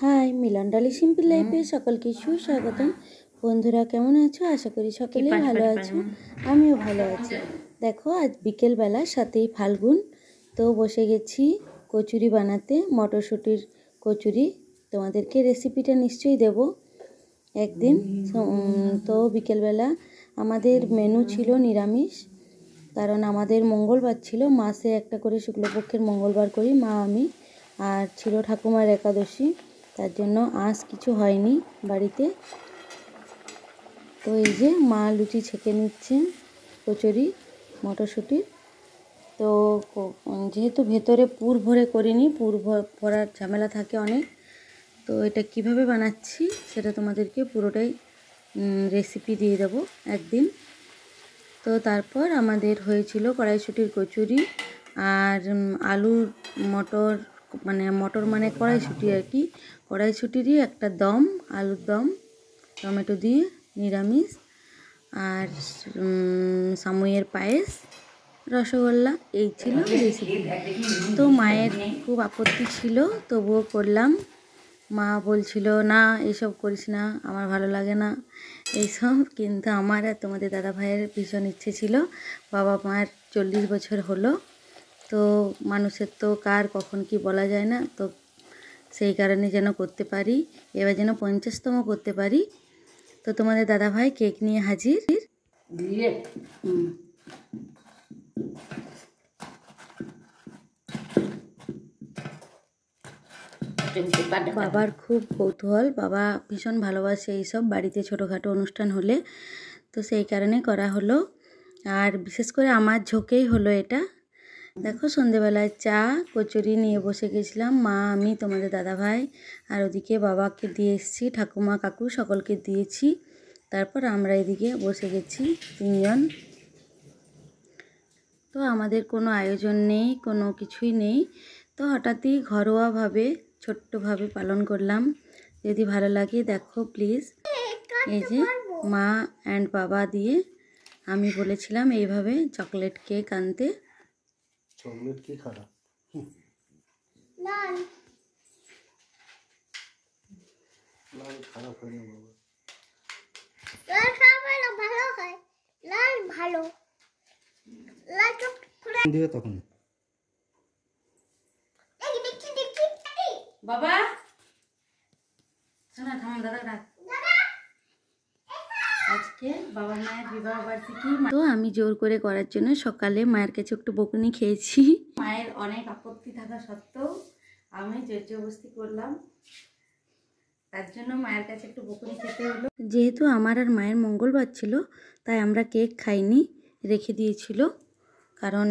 High, মিলন ডালি simple লাইফে সকলকে সুস্বাগতম। বন্ধুরা কেমন আছো? আশা করি সকলেই ভালো আছো, আমিও ভালো আছি। দেখো আজ বিকেলবেলা, সাথেই ফাল্গুন, তো বসে গেছি কচুরি বানাতে, মটরশুঁটির কচুরি। তোমাদেরকে রেসিপিটা নিশ্চয়ই দেব একদিন। তো বিকেলবেলা আমাদের মেনু ছিল নিরামিষ, কারণ আমাদের মঙ্গলবার ছিল, মাসে একটা করে শুক্লপক্ষের মঙ্গলবার করি মা আমি, আর ছিল ঠাকুমার একাদশী, তার জন্য আজ কিছু হয়নি বাড়িতে। তো এই যে মা লুচি ছেঁকে নিচ্ছে কচুরি মটরশুঁটির। তো যেহেতু ভেতরে পুর ভরে করিনি, পুর ভরার ঝামেলা থাকে অনেক, তো এটা কিভাবে বানাচ্ছি সেটা তোমাদেরকে পুরোটাই রেসিপি দিয়ে দেবো একদিন। তো তারপর আমাদের হয়েছিল কড়াইশুঁটির কচুরি আর আলুর মটর, মটর মানে কড়াইশুঁটি আর কি, কড়াইশুঁটিরই একটা দম, আলুর দম, টমেটো দিয়ে নিরামিষ, আর সামুইয়ের পায়েস, রসগোল্লা, এই ছিল রেসিপি। তো মায়ের খুব আপত্তি ছিল, তবুও করলাম। মা বলছিল না এইসব করিস না, আমার ভালো লাগে না এইসব, কিন্তু আমার আর তোমাদের দাদা ভাইয়ের ভীষণ ইচ্ছে ছিল। বাবা মার 40 বছর হলো, তো মানুষের তো কার কখন কি বলা যায় না, তো সেই কারণে যেন করতে পারি, এবার যেন 50তম করতে পারি। তো তোমাদের দাদা ভাই কেক নিয়ে হাজির। বাবার খুব কৌতূহল, বাবা ভীষণ ভালোবাসে এইসব বাড়িতে ছোটোখাটো অনুষ্ঠান হলে, তো সেই কারণে করা হলো। আর বিশেষ করে আমার ঝোঁকেই হলো এটা। দেখো সন্ধেবেলায় চা কচুরি নিয়ে বসে গেছিলাম মা আমি, তোমাদের দাদা ভাই, আর ওদিকে বাবাকে দিয়ে এসেছি, ঠাকুমা কাকু সকলকে দিয়েছি। তারপর আমরা এদিকে বসে গেছি 3 জন। তো আমাদের কোনো আয়োজন নেই, কোনো কিছুই নেই, তো হঠাৎই ঘরোয়াভাবে ছোট্টভাবে পালন করলাম। যদি ভালো লাগে দেখো প্লিজ। এই যে মা অ্যান্ড বাবা দিয়ে আমি বলেছিলাম এইভাবে চকলেট কেক আনতে। চকলেট কি খারাপ? লাল লাল খারাপ হয় না বাবা, লাল খারাপ হয় না, ভালো হয়। লাল ভালো, লাল চোখ খুলে দিও তখন। দেখি দেখি দেখি বাবা শোনা, থাম, দাদা ডাক। আজকে বাবা মায়ের বিবাহ বার্ষিকী, তো আমি জোর করে করার জন্য সকালে মায়ের কাছে একটু বকুনি খেয়েছি। মায়ের অনেক আপত্তি থাকা সত্ত্বেও আমি জোরজবস্তি করলাম, তার জন্য মায়ের কাছে একটু বকুনি খেতে হলো। যেহেতু আমার আর মায়ের মঙ্গলবার ছিল, তাই আমরা কেক খাইনি, রেখে দিয়েছিল, কারণ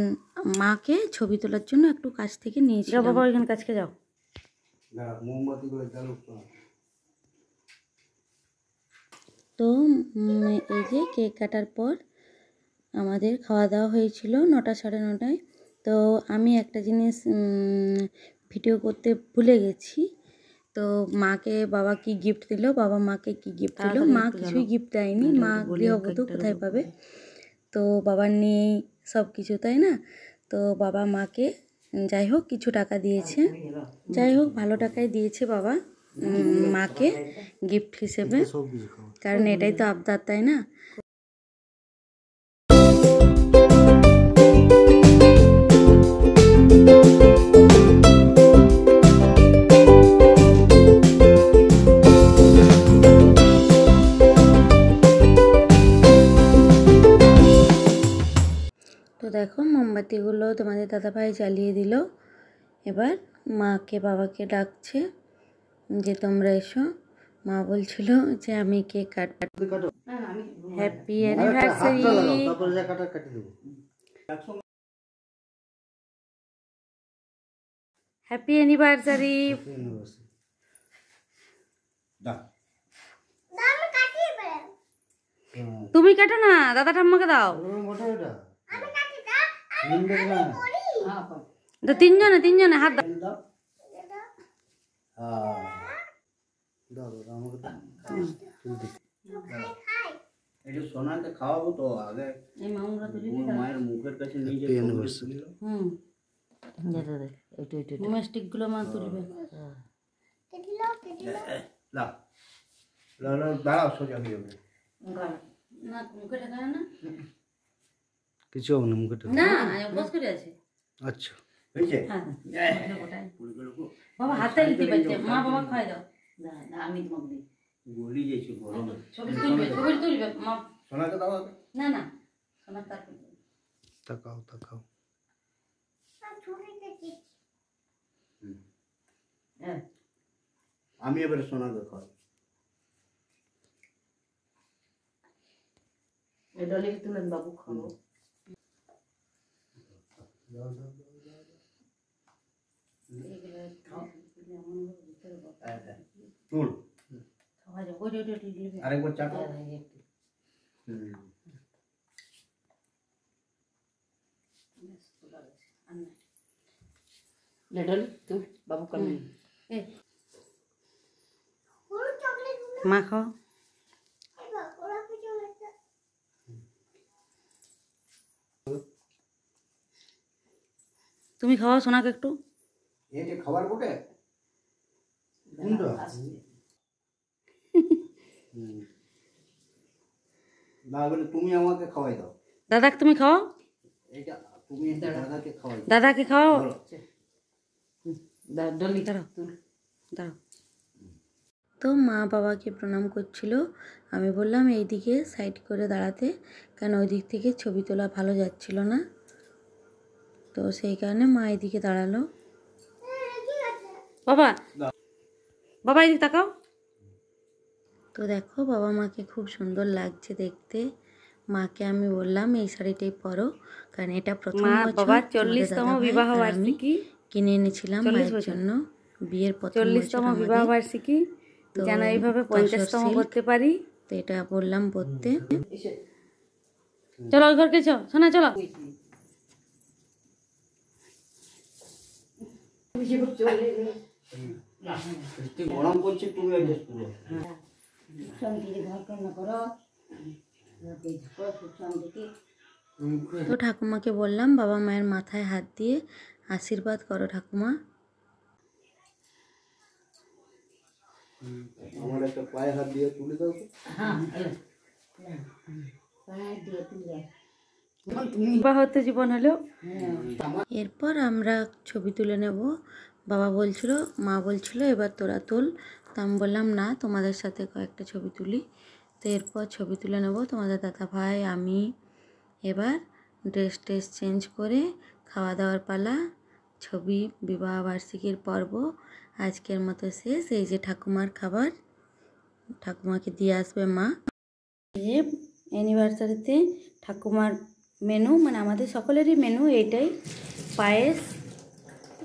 মাকে ছবি তোলার জন্য একটু কাছ থেকে নিয়েছিল। বাবা ওইখানে কাছকে যাও না, মোমবাতিগুলো জ্বালো তো। তো এই যে কেক কাটার পর আমাদের খাওয়া দাওয়া হয়েছিল 9টা সাড়ে 9টায়। তো আমি একটা জিনিস ভিডিও করতে ভুলে গেছি। তো মাকে বাবা কি গিফট দিল, বাবা মাকে কি গিফট দিল, মা কিছুই গিফট দেয়নি, মা গৃহবধূ কোথায় পাবে, তো বাবার নিয়েই সব কিছু, তাই না? তো বাবা মাকে যাই হোক কিছু টাকা দিয়েছে, যাই হোক ভালো টাকাই দিয়েছে বাবা মাকে গিফট হিসেবে, কারণ এটাই তো আবদার, তাই না? তো দেখো মোমবাতিগুলো তোমাদের দাদাভাই জ্বালিয়ে দিল। এবার মাকে বাবাকে ডাকছে যে তোমরা এসো। মা বলছিল যে আমি কেক কাটবো, হ্যাপি অ্যানিভার্সারি, হ্যাপি অ্যানিভার্সারি। আমি কাটিয়ে বের তুমি কাটো না, দাদা ঠাম্মাকে দাও। আমি কাটি দাও, আমি করি তো তিনজনে হাত দাও। খাই এটা সোনাকে খাওয়াবো তো আগে, এই মামুরা তুলি মায়ের মুখের কাছে নিয়ে যেতে স্টিকগুলো মা তুলবে। দিলো লাও লাও লাও দাঁড়াও সোজা হয়ে যাবে না মুখে ঢাকা না কিছু হবে না মুখে ঢোকে। না উপোস করে আছে আচ্ছা হয়েছে হ্যাঁ বাবা হাতে দিতে পারছে মা বাবা খাই দাও আমি তোমাকে দিই গলি যাইছে গরম ছবি তুলবে মা সোনাকে দাও আগে। না না সোনা তারপর তাকাও তাকাও। হ্যাঁ আমি এবারে সোনাকে খাওয়াই এই ডলি তুলেন বাবু খাবো তুল খাওয়া যাবে ওই আরেকবার চাটো ডলি তুই বাবু কর মা খাও তুমি খাওয়া সোনাকে একটু এই যে খাবার বটে কোনটা না বলে তুমি আমাকে খাওয়াই দাও দাদাকে তুমি খাও এইটা তুমি দাদাকে খাওয়াই দাও দাদাকে খাও বলো। ডলি দাঁড়াও দাঁড়াও তো মা বাবাকে প্রণাম করছিল আমি বললাম এইদিকে সাইড করে দাঁড়াতে কারণ ওই দিক থেকে ছবি তোলা ভালো যাচ্ছিল না তো সেই কারণে মা এইদিকে দাঁড়ালো বাবা বাবা এদিকে তাকাও তো দেখো বাবা মাকে খুব সুন্দর লাগছে দেখতে মাকে আমি বললাম এই শাড়িটাই পরো কারণ এটা প্রথম বাবা 40তম বিবাহ বার্ষিকী কিনে এনেছিলাম মায়ের জন্য বিয়ের প্রথম 40তম বিবাহ বার্ষিকী যেন এইভাবে 50তম করতে পারি তো এটা বললাম পড়তে চলো ওই ঘরকে চলো শোনা চলো গরম করছে তুমি অ্যাডজাস্ট করো তো ঠাকুমাকে বললাম বাবা মায়ের মাথায় হাত দিয়ে আশীর্বাদ করো ঠাকুমা আমার একটা পায়ে হাত দিয়ে তুলে দাও তো বিবাহত জীবন হলো এরপর আমরা ছবি তুলে নেব বাবা বলছিল মা বলছিল এবার তোরা তুল তো আমি বললাম না তোমাদের সাথে কয়েকটা ছবি তুলি তো এরপর ছবি তুলে নেব তোমাদের দাদা ভাই আমি এবার ড্রেস চেঞ্জ করে খাওয়া দাওয়ার পালা ছবি বিবাহ বার্ষিকীর পর্ব আজকের মতো শেষ এই যে ঠাকুমার খাবার ঠাকুমাকে দিয়ে আসবে মা এই যে অ্যানিভার্সারিতে ঠাকুমার মেনু মানে আমাদের সকলেরই মেনু এইটাই পায়েস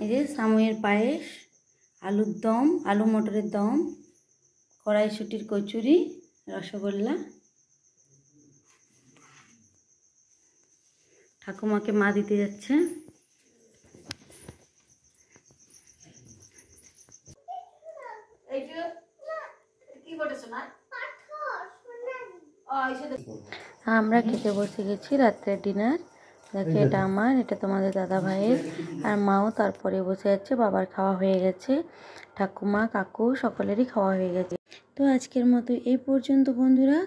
এই যে সামুয়ের পায়েস আলুর দম আলু মটরের দম কড়াইশুটির কচুরি রসগোল্লা ঠাকুমাকে মা দিতে যাচ্ছে আমরা খেতে বসে গেছি রাত্রের ডিনার দেখো এটা আমার এটা তোমাদের দাদা ভাইয়ের আর মাও তারপরে বসে যাচ্ছে বাবার খাওয়া হয়ে গেছে ঠাকুমা কাকু সকলেরই খাওয়া হয়ে গেছে তো আজকের মতো এই পর্যন্ত বন্ধুরা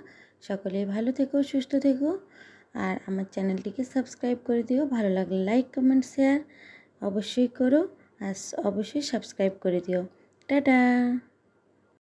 সকলে ভালো থেকো সুস্থ থেকো আর আমার চ্যানেলটিকে সাবস্ক্রাইব করে দিও ভালো লাগলে লাইক কমেন্ট শেয়ার অবশ্যই করো আর অবশ্যই সাবস্ক্রাইব করে দিও টাটা।